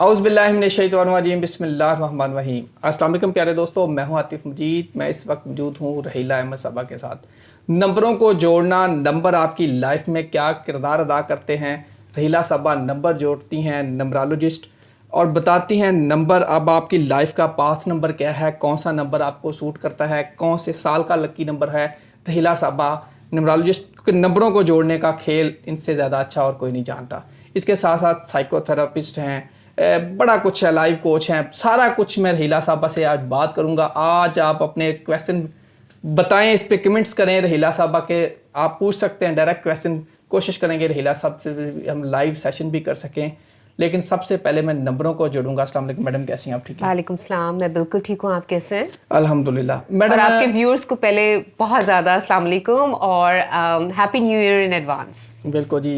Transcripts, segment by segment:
औज़ बिल्लाहि मिनश शैतानिर रजीम बिस्मिल्लाहिर रहमानिर रहीम। अस्सलाम वालेकुम प्यारे दोस्तों, मैं हूं आतिफ मजीद। मैं इस वक्त मौजूद हूं रहीला अहमद सबा के साथ। नंबरों को जोड़ना, नंबर आपकी लाइफ में क्या किरदार अदा करते हैं। रहीला सबा नंबर जोड़ती हैं, नंबरोलॉजिस्ट, और बताती हैं नंबर अब आपकी लाइफ का पाथ नंबर क्या है, कौन सा नंबर आपको सूट करता है, कौन से साल का लकी नंबर है। रहीला सबा नंबरोलॉजिस्ट, क्योंकि नंबरों को जोड़ने का खेल इनसे ज़्यादा अच्छा और कोई नहीं जानता। इसके साथ साथ साइकोथेरापिस्ट हैं, बड़ा कुछ है, लाइव कोच हैं, सारा कुछ मैं रहीला साहबा से आज बात करूंगा। आज आप अपने क्वेश्चन बताएं, इस पे कमेंट्स करें रहीला साहबा के, आप पूछ सकते हैं डायरेक्ट क्वेश्चन। कोशिश करेंगे रहीला साहब से हम लाइव सेशन भी कर सकें, लेकिन सबसे पहले मैं नंबरों को जोड़ूंगा। अस्सलाम वालेकुम मैडम, कैसी हैं आप? ठीक है, वालेकुम सलाम, मैं बिल्कुल ठीक हूँ। आप कैसे हैं? अल्हम्दुलिल्लाह मैडम। और आपके व्यूअर्स को पहले बहुत ज़्यादा अस्सलाम वालेकुम और happy new year in advance. बिल्कुल जी,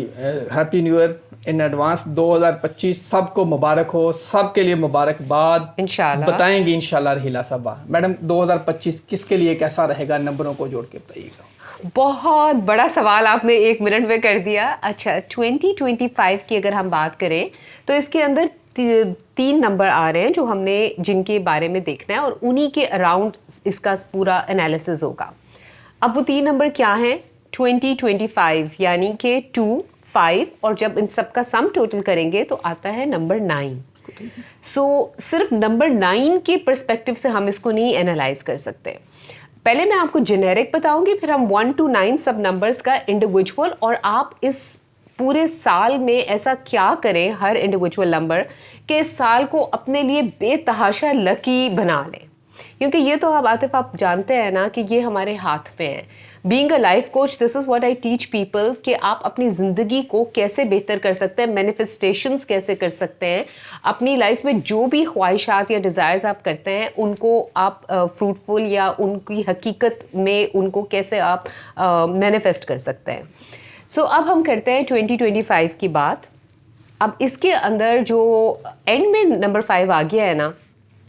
happy new year in advance. 2025 सबको मुबारक हो, सबके लिए मुबारकबाद इंशाल्लाह बताएंगे इंशाल्लाह रहीला साहबा। मैडम 2025 किसके लिए कैसा रहेगा, नंबरों को जोड़ के बताइएगा। बहुत बड़ा सवाल आपने 1 मिनट में कर दिया। अच्छा, 2025 की अगर हम बात करें तो इसके अंदर 3 नंबर आ रहे हैं जो हमने जिनके बारे में देखना है, और उन्हीं के अराउंड इसका पूरा एनालिसिस होगा। अब वो 3 नंबर क्या हैं 2025, यानी कि 2, 5, और जब इन सब का सम टोटल करेंगे तो आता है नंबर 9। सिर्फ नंबर 9 के पर्सपेक्टिव से हम इसको नहीं एनालाइज कर सकते। पहले मैं आपको जेनेरिक बताऊंगी, फिर हम 1 to 9 सब नंबर्स का इंडिविजुअल, और आप इस पूरे साल में ऐसा क्या करें हर इंडिविजुअल नंबर के इस साल को अपने लिए बेतहाशा लकी बना लें। क्योंकि ये तो आप आतिफ आप जानते हैं ना कि ये हमारे हाथ में है। Being a life coach, this is what I teach people कि आप अपनी ज़िंदगी को कैसे बेहतर कर सकते हैं, मैनिफेस्टेशंस कैसे कर सकते हैं, अपनी लाइफ में जो भी ख्वाहिशात या डिज़ायर्स आप करते हैं उनको आप फ्रूटफुल या उनकी हकीकत में उनको कैसे आप मैनिफेस्ट कर सकते हैं। सो अब हम करते हैं 2025 की बात। अब इसके अंदर जो एंड में नंबर 5 आ गया है ना,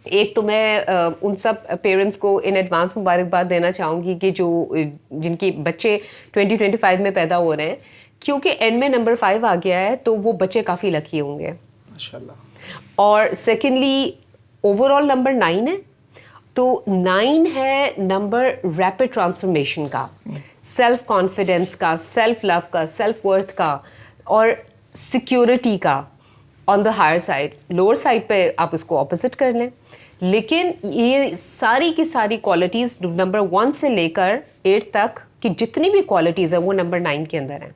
एक तो मैं उन सब पेरेंट्स को इन एडवांस मुबारकबाद देना चाहूँगी कि जो जिनके बच्चे 2025 में पैदा हो रहे हैं, क्योंकि एंड में नंबर 5 आ गया है तो वो बच्चे काफ़ी लकी होंगे माशाल्लाह। और सेकेंडली ओवरऑल नंबर 9 है, तो 9 है नंबर रैपिड ट्रांसफॉर्मेशन का, सेल्फ कॉन्फिडेंस का, सेल्फ लव का, सेल्फ वर्थ का, और सिक्योरिटी का on the higher side. Lower side पे आप इसको ऑपोजिट कर लें, लेकिन ये सारी की सारी क्वालिटीज़ नंबर 1 से लेकर 8 तक की जितनी भी क्वालिटीज़ हैं वो नंबर 9 के अंदर हैं।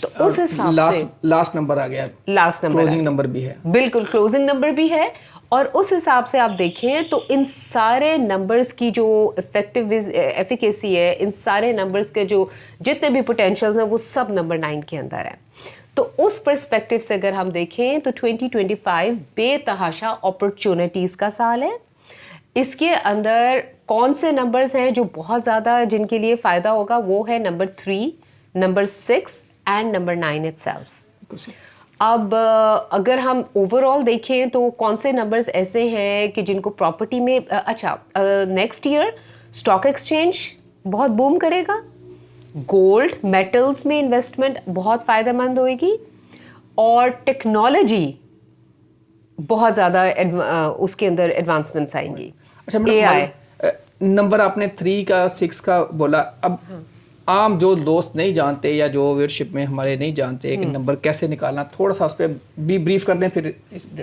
तो उस हिसाब से लास्ट नंबर आ गया, लास्ट नंबर, क्लोजिंग नंबर भी है, बिल्कुल क्लोजिंग नंबर भी है। और उस हिसाब से आप देखें तो इन सारे नंबर्स की जो इफेक्टिव एफिकेसी है, इन सारे नंबर्स के जो जितने भी पोटेंशियल्स हैं वो सब नंबर 9 के अंदर हैं। तो उस पर्सपेक्टिव से अगर हम देखें तो 2025 बेतहाशा अपॉर्चुनिटीज़ का साल है। इसके अंदर कौन से नंबर्स हैं जो बहुत ज़्यादा जिनके लिए फ़ायदा होगा, वो है number 3, number 6 and number 9 itself. अब अगर हम ओवरऑल देखें तो कौन से नंबर्स ऐसे हैं कि जिनको प्रॉपर्टी में नेक्स्ट ईयर स्टॉक एक्सचेंज बहुत बूम करेगा, गोल्ड मेटल्स में इन्वेस्टमेंट बहुत फ़ायदेमंद होएगी, और टेक्नोलॉजी बहुत ज़्यादा उसके अंदर एडवांसमेंट्स आएंगी। अच्छा मैडम, नंबर आपने 3 का 6 का बोला। अब आम जो दोस्त नहीं जानते या जो व्यूअरशिप में हमारे नहीं जानते कि नंबर कैसे निकालना, थोड़ा सा उस पर भी ब्रीफ कर दें। फिर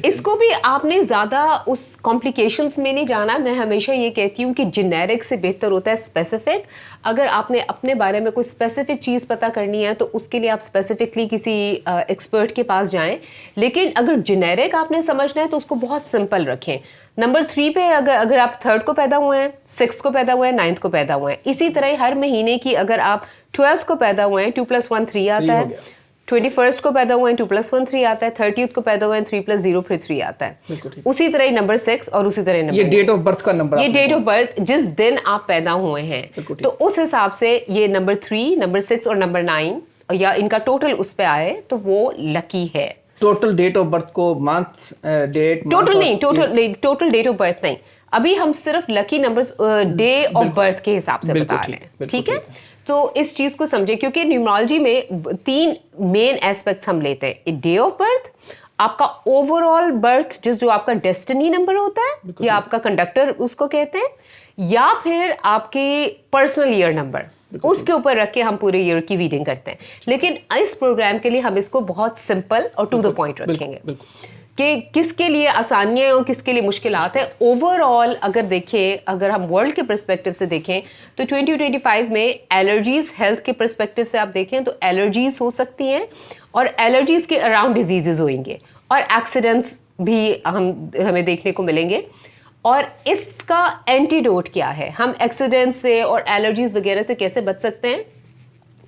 इसको भी आपने ज़्यादा उस कॉम्प्लिकेशंस में नहीं जाना। मैं हमेशा ये कहती हूँ कि जेनेरिक से बेहतर होता है स्पेसिफिक। अगर आपने अपने बारे में कोई स्पेसिफिक चीज़ पता करनी है तो उसके लिए आप स्पेसिफिकली किसी एक्सपर्ट के पास जाएं, लेकिन अगर जेनेरिक आपने समझना है तो उसको बहुत सिंपल रखें। नंबर 3 पे अगर आप 3rd को पैदा हुए हैं, 6th को पैदा हुए हैं, 9th को पैदा हुए हैं, इसी तरह हर महीने की अगर आप 12th को पैदा हुए हैं 2 + 1 3 आता है, 21st को पैदा हुए हैं 2 + 1 3 आता है, 30th को पैदा हुए हैं 3 + 0 फिर 3 आता है। उसी तरह नंबर 6 और उसी तरह नंबर, ये डेट ऑफ बर्थ का नंबर, ये डेट ऑफ बर्थ जिस दिन आप पैदा हुए हैं, तो उस हिसाब से ये नंबर 3, नंबर 6 और नंबर 9 या इनका टोटल उस पे आए तो वो लकी है। टोटल डेट ऑफ बर्थ को मंथ डेट, टोटल नहीं, टोटल डेट ऑफ बर्थ नहीं, अभी हम सिर्फ lucky numbers day of birth के हिसाब से बता रहे हैं, ठीक है। तो इस चीज को समझे, क्योंकि न्यूमरोलॉजी में 3 मेन एस्पेक्ट्स हम लेते हैं, डे ऑफ बर्थ, आपका ओवरऑल बर्थ जो आपका डेस्टिनी नंबर होता है या आपका कंडक्टर उसको कहते हैं, या फिर आपके पर्सनल ईयर नंबर, उसके ऊपर रख के हम पूरे ईयर की रीडिंग करते हैं। लेकिन इस प्रोग्राम के लिए हम इसको बहुत सिंपल और टू द पॉइंट रखेंगे कि किसके लिए आसानियाँ और किसके लिए मुश्किलात है। ओवरऑल अगर देखें, अगर हम वर्ल्ड के पर्सपेक्टिव से देखें तो 2025 में एलर्जीज, हेल्थ के पर्सपेक्टिव से आप देखें तो एलर्जीज हो सकती हैं और एलर्जीज के अराउंड डिजीजेज होंगे और एक्सीडेंट्स भी हमें देखने को मिलेंगे। और इसका एंटीडोट क्या है, हम एक्सीडेंट्स से और एलर्जीज वगैरह से कैसे बच सकते हैं?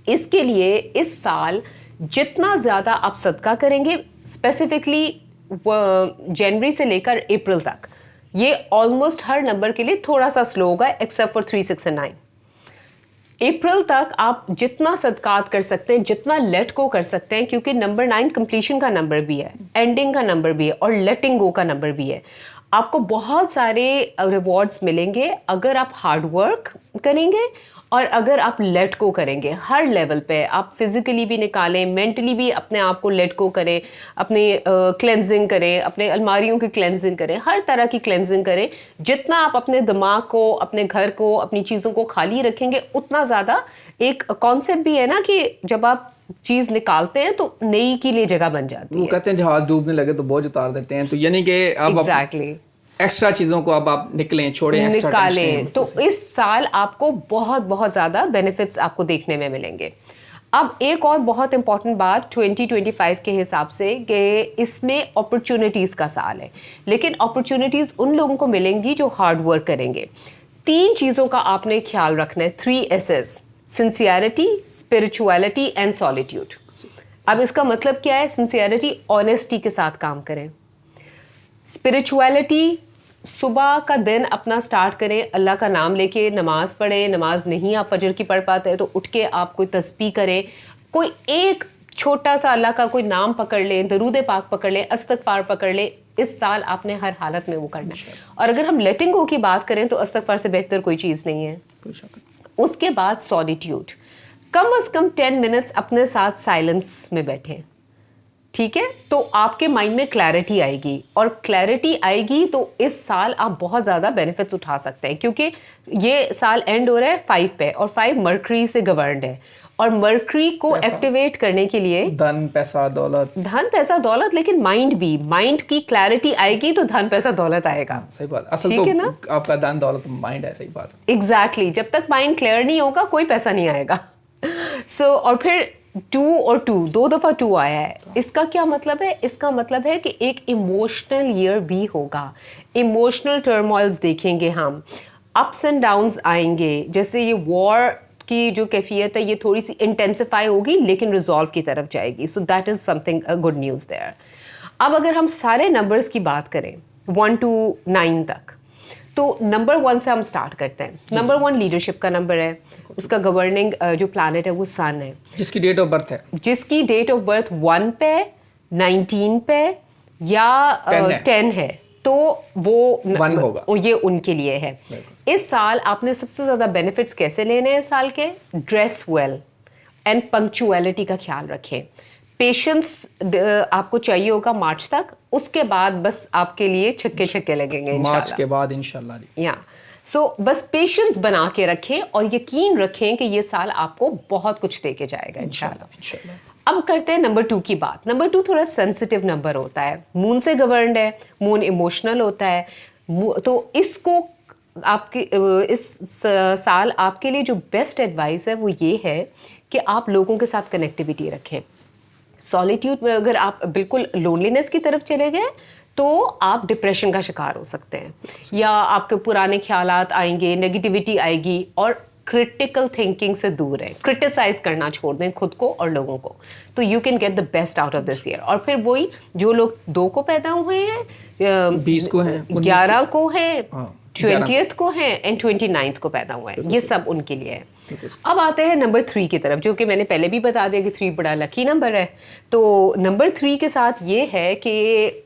इसके लिए इस साल जितना ज़्यादा आप सदका करेंगे, स्पेसिफिकली जनवरी से लेकर अप्रैल तक, ये ऑलमोस्ट हर नंबर के लिए थोड़ा सा स्लो होगा एक्सेप्ट फॉर 3, 6 and 9। अप्रैल तक आप जितना सदकात कर सकते हैं, जितना लेट को कर सकते हैं, क्योंकि नंबर 9 कंप्लीशन का नंबर भी है, एंडिंग का नंबर भी है और लेटिंग गो का नंबर भी है। आपको बहुत सारे रिवॉर्ड्स मिलेंगे अगर आप हार्ड वर्क करेंगे और अगर आप लेट को करेंगे। हर लेवल पे आप फिजिकली भी निकालें, मेंटली भी अपने आप को लेट को करें, अपनी क्लेंजिंग करें, अपने अलमारियों की क्लेंजिंग करें, हर तरह की क्लेंजिंग करें। जितना आप अपने दिमाग को, अपने घर को, अपनी चीज़ों को खाली रखेंगे, उतना ज़्यादा एक कॉन्सेप्ट भी है ना कि जब आप चीज़ निकालते हैं तो नई के लिए जगह बन जाती है। वो कहते हैं जहाज डूबने लगे तो बोझ उतार देते हैं, तो यानी कि अब एग्जैक्टली एक्स्ट्रा चीज़ों को अब आप निकलें, छोड़ें, एक्स्ट्रा निकालें, तो इस साल आपको बहुत बहुत ज़्यादा बेनिफिट्स आपको देखने में मिलेंगे। अब एक और बहुत इंपॉर्टेंट बात 2025 के हिसाब से कि इसमें अपॉर्चुनिटीज़ का साल है, लेकिन अपॉर्चुनिटीज़ उन लोगों को मिलेंगी जो हार्ड वर्क करेंगे। 3 चीज़ों का आपने ख्याल रखना है, 3 S's: sincerity, spirituality and solitude. अब इसका मतलब क्या है? सिंसियरिटी, ऑनेस्टी के साथ काम करें। स्पिरिचुअलिटी, सुबह का दिन अपना स्टार्ट करें अल्लाह का नाम लेके, नमाज पढ़ें। नमाज नहीं आप फजर की पढ़ पाते हैं तो उठ के आप कोई तस्बीह करें, कोई एक छोटा सा अल्लाह का कोई नाम पकड़ लें, दरूद पाक पकड़ लें, इस्तगफार पकड़ लें। इस साल आपने हर हालत में वो करना है। और अगर हम लेटिंग गो की बात करें तो इस्तगफार से बेहतर कोई चीज़ नहीं है। उसके बाद सॉलिट्यूड, कम से कम 10 मिनट्स अपने साथ साइलेंस में बैठें, ठीक है? तो आपके माइंड में क्लैरिटी आएगी, और क्लैरिटी आएगी तो इस साल आप बहुत ज़्यादा बेनिफिट्स उठा सकते हैं, क्योंकि ये साल एंड हो रहा है 5 पे, और 5 मर्करी से गवर्नड है। और मर्करी को एक्टिवेट करने के लिए धन पैसा दौलत, लेकिन माइंड भी, माइंड की क्लैरिटी आएगी तो धन पैसा दौलत आएगा। सही बात, असल तो ना? आपका धन दौलत माइंड है, सही बात है। एग्जैक्टली, जब तक माइंड क्लियर नहीं होगा कोई पैसा नहीं आएगा। और फिर 2 और 2, 2 दफ़ा 2 आया है। इसका क्या मतलब है? इसका मतलब है कि एक इमोशनल ईयर भी होगा, इमोशनल टर्मोइल्स देखेंगे हम, अप्स एंड डाउन्स आएंगे। जैसे ये वॉर की जो कैफियत है ये थोड़ी सी इंटेंसिफाई होगी लेकिन रिजॉल्व की तरफ जाएगी। So that is something good news there. अब अगर हम सारे नंबर्स की बात करें 1 to 9 तक, तो नंबर 1 से हम स्टार्ट करते हैं। नंबर 1 लीडरशिप का नंबर है, उसका गवर्निंग जो प्लैनेट है वो सन है, जिसकी डेट ऑफ बर्थ है, जिसकी डेट ऑफ बर्थ 1 पे, 19 पे या 10 है, तो वो 1 होगा। ये उनके लिए है। इस साल आपने सबसे ज़्यादा बेनिफिट्स कैसे लेने हैं इस साल के? ड्रेस वेल एंड पंक्चुअलिटी का ख्याल रखें। पेशेंस आपको चाहिए होगा मार्च तक, उसके बाद बस आपके लिए छक्के लगेंगे मार्च के बाद इंशाल्लाह। या बस पेशेंस बना के रखें और यकीन रखें कि ये साल आपको बहुत कुछ दे के जाएगा इंशाल्लाह। अब करते हैं नंबर 2 की बात। नंबर 2 थोड़ा सेंसिटिव नंबर होता है, मून से गवर्नड है, मून इमोशनल होता है, तो इसको आपके इस साल आपके लिए जो बेस्ट एडवाइस है वो ये है कि आप लोगों के साथ कनेक्टिविटी रखें। सॉलिट्यूड में अगर आप बिल्कुल लोनलीनेस की तरफ चले गए तो आप डिप्रेशन का शिकार हो सकते हैं, या आपके पुराने ख्यालात आएंगे, नेगेटिविटी आएगी, और क्रिटिकल थिंकिंग से दूर है, क्रिटिसाइज करना छोड़ दें खुद को और लोगों को, तो you can get the best out of this year. और फिर वही जो लोग 2 को पैदा हुए हैं, 20 को हैं, 11 को हैं, 20th को हैं एंड 29th को पैदा हुए हैं, ये सब उनके लिए है। अब आते हैं नंबर 3 की तरफ, जो कि मैंने पहले भी बता दिया कि 3 बड़ा लकी नंबर है। तो नंबर 3 के साथ ये है कि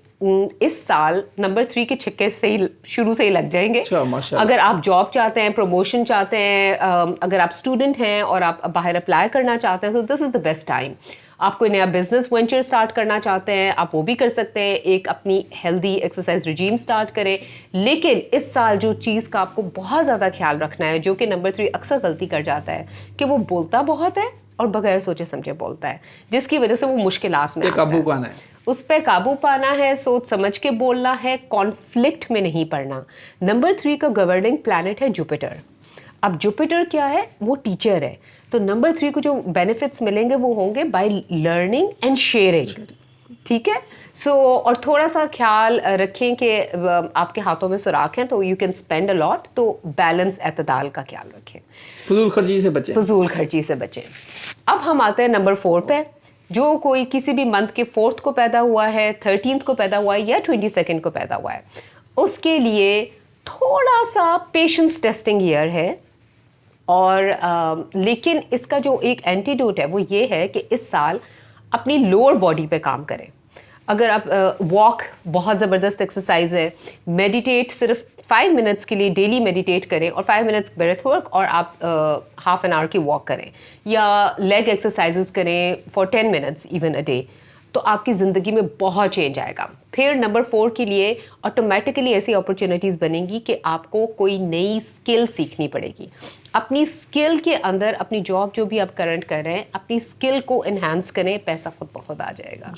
इस साल नंबर 3 के छक्के से ही शुरू से ही लग जाएंगे। अगर आप जॉब चाहते हैं, प्रमोशन चाहते हैं, अगर आप स्टूडेंट हैं और आप बाहर अप्लाई करना चाहते हैं, तो this is the best time. آپ کوئی نیا بزنس وینچر سٹارٹ کرنا چاہتے ہیں آپ وہ بھی کر سکتے ہیں, ایک اپنی ہیلدی ایکسرسائز رجیم سٹارٹ کریں. لیکن اس سال جو چیز کا آپ کو بہت زیادہ خیال رکھنا ہے, جو کہ نمبر 3 اکثر غلطی کر جاتا ہے, کہ وہ بولتا بہت ہے اور بغیر سوچے سمجھے بولتا ہے, جس کی وجہ سے وہ مشکلات میں آتا قابو پانا ہے. اس پہ قابو پانا ہے, سوچ سمجھ کے بولنا ہے, کانفلکٹ میں نہیں پڑنا. نمبر 3 کا گورننگ پلانٹ ہے جوپیٹر. اب جوپیٹر کیا ہے, وہ ٹیچر ہے, تو نمبر 3 کو جو بینیفٹس ملیں گے وہ ہوں گے بائی لرننگ اینڈ شیئرنگ. ٹھیک ہے, سو اور تھوڑا سا خیال رکھیں کہ آپ کے ہاتھوں میں سوراخ ہیں تو یو کین اسپینڈ اے لاٹ, تو بیلنس اعتدال کا خیال رکھیں, فضول خرچی سے بچیں. فضول خرچی سے بچیں. اب ہم آتے ہیں نمبر 4 پہ. جو کوئی کسی بھی منتھ کے 4th کو پیدا ہوا ہے, 13th کو پیدا ہوا ہے یا 22nd کو پیدا ہوا ہے, اس کے لیے تھوڑا سا پیشنس ٹیسٹنگ ایئر ہے. اور لیکن اس کا جو ایک اینٹیڈوٹ ہے وہ یہ ہے کہ اس سال اپنی لوور باڈی پہ کام کریں. اگر آپ واک بہت زبردست ایکسرسائز ہے, میڈیٹیٹ صرف 5 منٹس کے لیے ڈیلی میڈیٹیٹ کریں اور 5 منٹس بریتھ ورک, اور آپ ہاف این آور کی واک کریں یا لیگ ایکسرسائزز کریں for 10 minutes even a day, تو آپ کی زندگی میں بہت چینج آئے گا. پھر نمبر 4 کے لیے آٹومیٹیکلی ایسی اپرچونیٹیز بنیں گی کہ آپ کو کوئی نئی اسکل سیکھنی پڑے گی. اپنی اسکل کے اندر اپنی جاب جو بھی آپ کرنٹ کر رہے ہیں, اپنی اسکل کو انہینس کریں, پیسہ خود بخود آ جائے گا.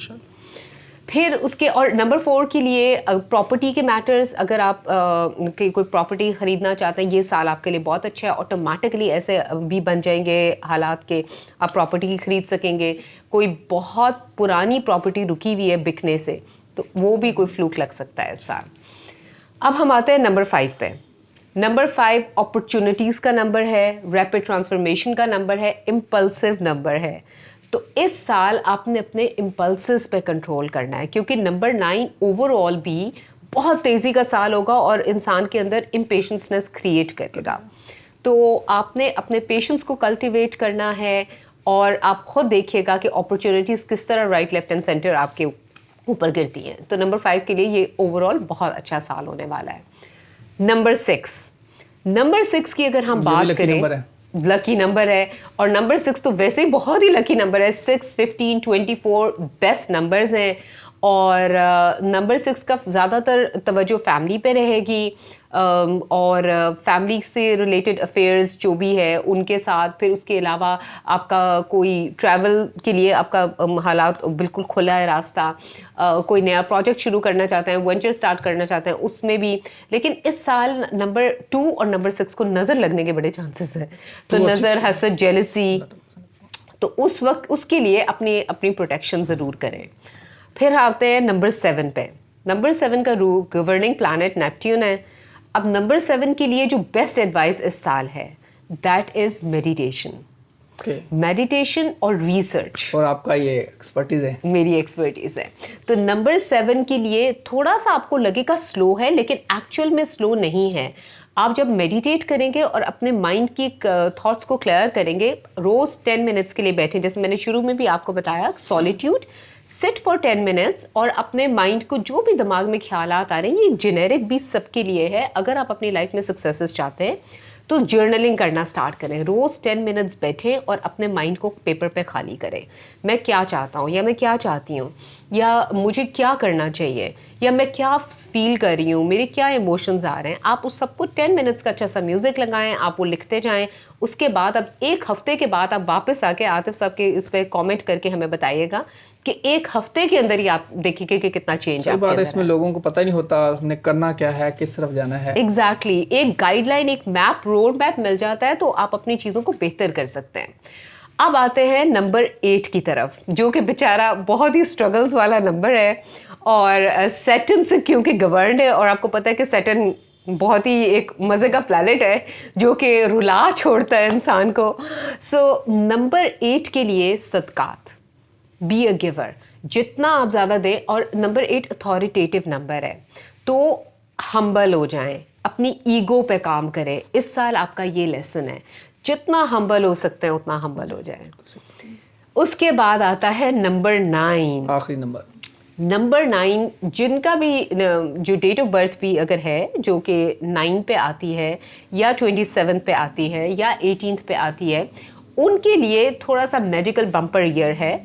پھر اس کے اور نمبر 4 کے لیے پراپرٹی کے میٹرز, اگر آپ کوئی پراپرٹی خریدنا چاہتے ہیں, یہ سال آپ کے لیے بہت اچھا ہے. آٹومیٹکلی ایسے بھی بن جائیں گے حالات کہ آپ پراپرٹی خرید سکیں گے. کوئی بہت پرانی پراپرٹی رکی ہوئی ہے بکنے سے, تو وہ بھی کوئی فلوک لگ سکتا ہے اس سال. اب ہم آتے ہیں نمبر 5 پہ. نمبر 5 اپرچونیٹیز کا نمبر ہے, ریپڈ ٹرانسفارمیشن کا نمبر ہے, امپلسو نمبر ہے. تو اس سال آپ نے اپنے امپلسز پہ کنٹرول کرنا ہے, کیونکہ نمبر 9 اوور آل بھی بہت تیزی کا سال ہوگا اور انسان کے اندر امپیشنسنس کریٹ کرے گا. تو آپ نے اپنے پیشنس کو کلٹیویٹ کرنا ہے, اور آپ خود دیکھیے گا کہ اپرچونیٹیز کس طرح رائٹ لیفٹ اینڈ سینٹر آپ کے اوپر گرتی ہیں. تو نمبر 5 کے لیے یہ اوور آل بہت اچھا سال ہونے والا ہے. نمبر 6 کی اگر ہم بات کریں, لکی نمبر ہے, اور نمبر 6 تو ویسے ہی بہت ہی لکی نمبر ہے. 6, 15, 24 بیسٹ نمبرز ہیں, اور نمبر 6 کا زیادہ تر توجہ فیملی پہ رہے گی, اور فیملی سے ریلیٹڈ افیئرز جو بھی ہے ان کے ساتھ. پھر اس کے علاوہ آپ کا کوئی ٹریول کے لیے آپ کا حالات بالکل کھلا ہے راستہ, کوئی نیا پروجیکٹ شروع کرنا چاہتے ہیں, وینچر سٹارٹ کرنا چاہتے ہیں, اس میں بھی. لیکن اس سال نمبر 2 اور نمبر 6 کو نظر لگنے کے بڑے چانسز ہیں, تو نظر, حسد, جیلسی, تو اس وقت اس کے لیے اپنی پروٹیکشن ضرور کریں. پھر آتے ہیں نمبر 7 پہ. نمبر 7 کا گورننگ پلانٹ نیپٹیون ہے. اب نمبر 7 کے لیے جو بیسٹ ایڈوائس اس سال ہے, دیٹ از میڈیٹیشن. میڈیٹیشن اور ریسرچ, اور آپ کا یہ ایکسپرٹیز ہے, میری ایکسپرٹیز ہے. تو نمبر 7 کے لیے تھوڑا سا آپ کو لگے گا سلو ہے, لیکن ایکچوئل میں سلو نہیں ہے. آپ جب میڈیٹیٹ کریں گے اور اپنے مائنڈ کی تھاٹس کو کلیئر کریں گے, روز 10 منٹس کے لیے بیٹھیں, جیسے میں نے شروع میں بھی آپ کو بتایا, سولیٹیوڈ, سٹ فار 10 منٹس, اور اپنے مائنڈ کو جو بھی دماغ میں خیالات آ رہے ہیں, یہ جنیرک بھی سب کے لیے ہے. اگر آپ اپنی لائف میں سکسیسز چاہتے ہیں تو جرنلنگ کرنا سٹارٹ کریں. روز 10 منٹس بیٹھیں اور اپنے مائنڈ کو پیپر پہ خالی کریں. میں کیا چاہتا ہوں, یا میں کیا چاہتی ہوں, یا مجھے کیا کرنا چاہیے, یا میں کیا فیل کر رہی ہوں, میرے کیا ایموشنز آ رہے ہیں. آپ اس سب کو 10 منٹس کا اچھا سا میوزک لگائیں, آپ وہ لکھتے جائیں. اس کے بعد اب 1 ہفتے کے بعد آپ واپس آ کے عاطف صاحب کے اس پہ کامنٹ کر کے ہمیں بتائیے گا کہ 1 ہفتے کے اندر ہی آپ دیکھیں گے کہ کتنا چینج صحیح بات ہے. اس میں لوگوں کو پتہ نہیں ہوتا ہم نے کرنا کیا ہے, کس طرف جانا ہے. ایگزیکٹلی, ایک گائیڈ لائن, ایک میپ, روڈ میپ مل جاتا ہے, تو آپ اپنی چیزوں کو بہتر کر سکتے ہیں. اب آتے ہیں نمبر 8 کی طرف, جو کہ بیچارہ بہت ہی اسٹرگلز والا نمبر ہے, اور سیٹن سے کیونکہ گورنڈ ہے, اور آپ کو پتہ ہے کہ سیٹن بہت ہی ایک مزے کا پلانٹ ہے جو کہ رلا چھوڑتا ہے انسان کو. سو نمبر 8 کے لیے صدقات, بی اے گیور, جتنا آپ زیادہ دیں. اور نمبر 8 اتھارٹیٹیو نمبر ہے, تو ہمبل ہو جائیں, اپنی ایگو پہ کام کریں. اس سال آپ کا یہ لیسن ہے, جتنا ہمبل ہو سکتے ہیں اتنا ہمبل ہو جائیں. اس کے بعد آتا ہے نمبر 9, آخری نمبر 9, جن کا بھی جو ڈیٹ آف برتھ بھی اگر ہے جو کہ 9 پہ آتی ہے, یا 27 پہ آتی ہے, یا 18 پہ آتی ہے, ان کے لیے تھوڑا سا میڈیکل بمپر ایئر ہے.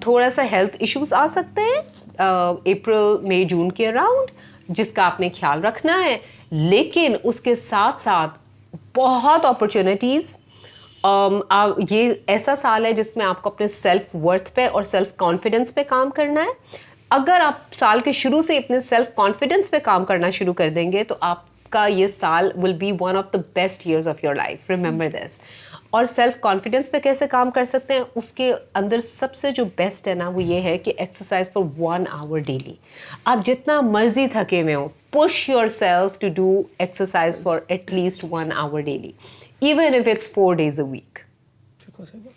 थोड़ा सा हेल्थ इश्यूज आ सकते हैं अप्रैल मई जून के अराउंड, जिसका आपने ख्याल रखना है, लेकिन उसके साथ साथ बहुत अपॉर्चुनिटीज़। ये ऐसा साल है जिसमें आपको अपने सेल्फ वर्थ पे और सेल्फ कॉन्फिडेंस पे काम करना है। अगर आप साल के शुरू से अपने सेल्फ कॉन्फिडेंस पे काम करना शुरू कर देंगे तो आपका ये साल will be one of the best years of your life, remember this. और सेल्फ कॉन्फिडेंस पे कैसे काम कर सकते हैं, उसके अंदर सबसे जो बेस्ट है ना वो ये है कि एक्सरसाइज फॉर 1 आवर डेली। आप जितना मर्जी थके में हो, push yourself to do exercise for at least 1 hour daily, even if it's 4 days a week।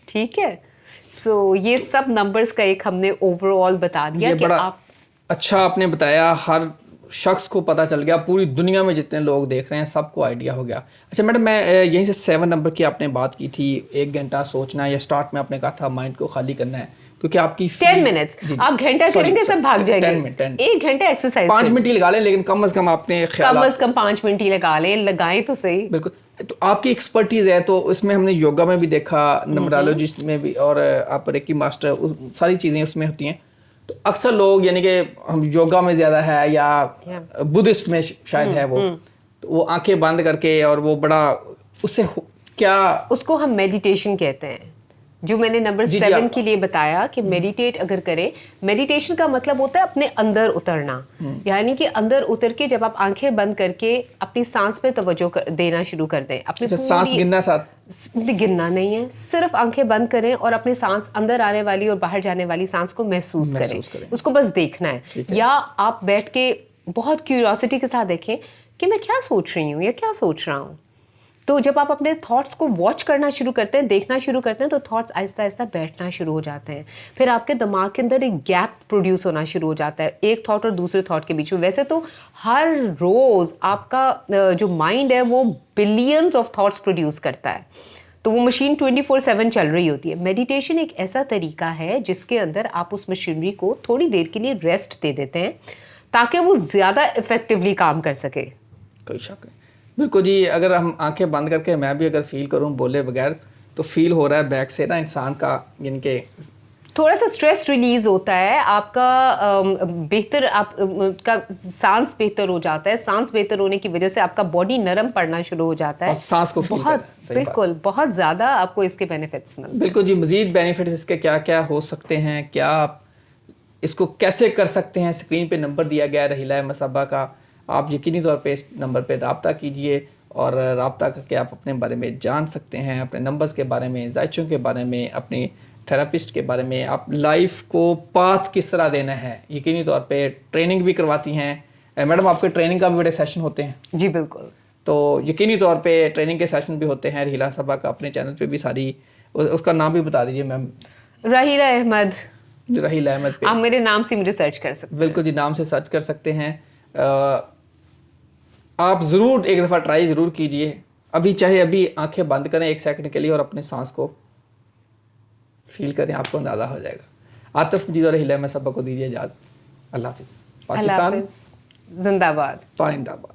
ठीक है, सो ये सब नंबर्स का एक हमने ओवरऑल बता दिया कि आप अच्छा आपने बताया, हर शख्स को पता चल गया, पूरी दुनिया में जितने लोग देख रहे हैं सबको आइडिया हो गया। अच्छा मैडम, मैं यहीं से 7 नंबर की आपने बात की थी, 1 घंटा सोचना, या स्टार्ट में आपने कहा था माइंड को खाली करना है, क्योंकि आपकी 10 मिनट्स आप घंटा करेंगे सब भाग जाएंगे। 1 घंटा एक्सरसाइज 5 मिनट ही लगा लें, लेकिन कम से कम आपने कम से कम 5 मिनट ही लगा लें, लगाएं तो सही। बिल्कुल। तो आपकी एक्सपर्टीज है, तो उसमें हमने योगा में भी देखा, न्यूमरोलॉजिस्ट में भी, और आप रेकी मास्टर, सारी चीज़ें उसमें होती हैं। तो अक्सर लोग यानी कि हम योगा में ज़्यादा है या बुद्धिस्ट में शायद है वो, तो वो आंखें बंद करके और वो बड़ा उससे क्या, उसको हम मेडिटेशन कहते हैं, जो मैंने नंबर 7 के लिए बताया कि मेडिटेट अगर करें। मेडिटेशन का मतलब होता है अपने अंदर उतरना, यानी कि अंदर उतर के जब आप आंखें बंद करके अपनी सांस पे तवज्जो देना शुरू कर दें। अपनी सांस गिनना, साथ गिनना नहीं है, सिर्फ आंखें बंद करें और अपनी सांस अंदर आने वाली और बाहर जाने वाली सांस को महसूस करें, उसको बस देखना है। या आप बैठ के बहुत क्यूरियोसिटी के साथ देखें कि मैं क्या सोच रही हूँ या क्या सोच रहा हूँ। तो जब आप अपने थॉट्स को वॉच करना शुरू करते हैं, देखना शुरू करते हैं, तो थॉट्स आहिस्ता आहिस्ता बैठना शुरू हो जाते हैं। फिर आपके दिमाग के अंदर एक गैप प्रोड्यूस होना शुरू हो जाता है एक थॉट और दूसरे थॉट के बीच में। वैसे तो हर रोज़ आपका जो माइंड है वो बिलियंस ऑफ थॉट्स प्रोड्यूस करता है, तो वो मशीन 24/7 चल रही होती है। मेडिटेशन एक ऐसा तरीका है जिसके अंदर आप उस मशीनरी को थोड़ी देर के लिए रेस्ट दे देते हैं ताकि वो ज़्यादा इफेक्टिवली काम कर सके। कोई शक नहीं, बिल्कुल जी। अगर हम आंखें बंद करके मैं भी अगर फील करूं बोले बगैर, तो फील हो रहा है बैक से ना इंसान का, यानी कि थोड़ा सा स्ट्रेस रिलीज होता है आपका, बेहतर आपका सांस बेहतर हो जाता है। सांस बेहतर होने की वजह से आपका बॉडी नरम पड़ना शुरू हो जाता है, और सांस को फील बहुत बिल्कुल बहुत ज़्यादा आपको इसके बेनिफिट्स मिलते हैं। बिल्कुल जी। मज़ीद बेनिफिट्स इसके क्या क्या हो सकते हैं, क्या आप इसको कैसे कर सकते हैं, स्क्रीन पे नंबर दिया गया है रहीला अहमद साहबा का, आप यकीनी तौर पे इस नंबर पे रब्ता कीजिए और रब्ता करके आप अपने बारे में जान सकते हैं, अपने नंबर्स के बारे में, जायचों के बारे में, अपनी थेरापिस्ट के बारे में, आप लाइफ को पाथ किस तरह देना है। यकीनी तौर पे ट्रेनिंग भी करवाती हैं मैडम, आपके ट्रेनिंग का भी बड़े सेशन होते हैं? जी बिल्कुल। तो यकीनी तौर पे ट्रेनिंग के सेशन भी होते हैं रहीला साहबा का, अपने चैनल पे भी सारी, उसका नाम भी बता दीजिए मैम। रहीला अहमद, रहीला अहमद पे आप मेरे नाम से मुझे सर्च कर सकते हैं। बिल्कुल जी, नाम से सर्च कर सकते हैं। आप ज़रूर एक दफ़ा ट्राई ज़रूर कीजिए, अभी चाहे अभी आंखें बंद करें 1 सेकंड के लिए और अपने सांस को फील करें, आपको अंदाज़ा हो जाएगा। आतिफ मजीद और रहीला अहमद साहबा को दीजिए इजाज़त। अल्लाह हाफ़िज़। पाकिस्तान जिंदाबाद। पाइंदाबाद।